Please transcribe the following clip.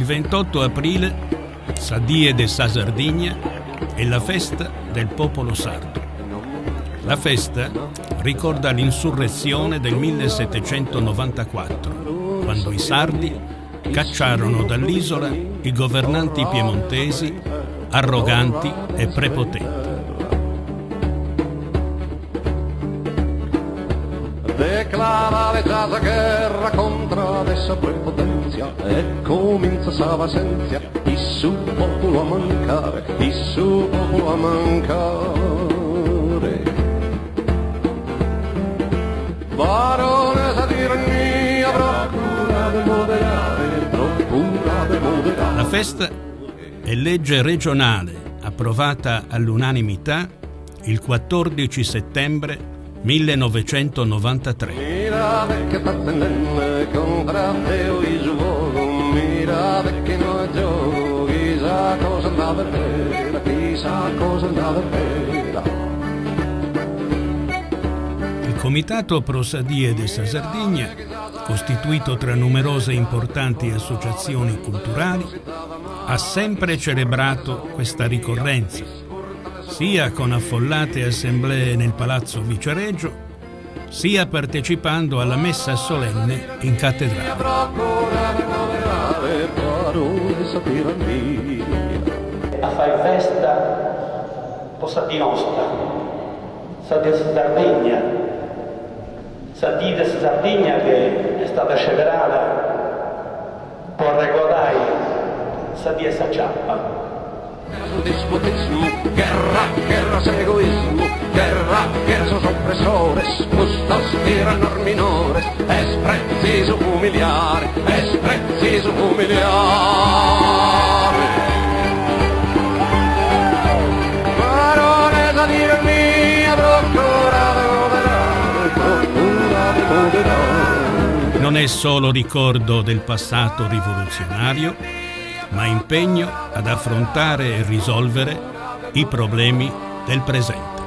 Il 28 aprile, sa Die de sa Sardegna, è la festa del popolo sardo. La festa ricorda l'insurrezione del 1794, quando i sardi cacciarono dall'isola i governanti piemontesi arroganti e prepotenti. Declara la guerra contro adesso prepotenzia e comincia sa vasenza, il suo popolo a mancare, il suo popolo a mancare. Baronessa di tirannia, procura del moderare, procura del moderare. La festa è legge regionale approvata all'unanimità il 14 settembre 1993. Mira che sta tendendo contro Deo il suo, mira che non gioco, chissà cosa andava vera, chissà cosa andava vera. Il Comitato Pro sa Die de sa Sardegna, costituito tra numerose importanti associazioni culturali, ha sempre celebrato questa ricorrenza, sia con affollate assemblee nel Palazzo Viceregio, sia partecipando alla messa solenne in cattedrale. A fare festa possa di nostra, sa di Sardegna, sa di Sardegna che è stata celebrata per ricordare sa di essa ciappa. Dispotismo, guerra egoismo, guerra oppresores, justos tirannos minores, es preciso humiliar, es preciso humiliar. Baronessa di tirannia, procura di moderare. Non è solo ricordo del passato rivoluzionario, ma impegno ad affrontare e risolvere i problemi del presente.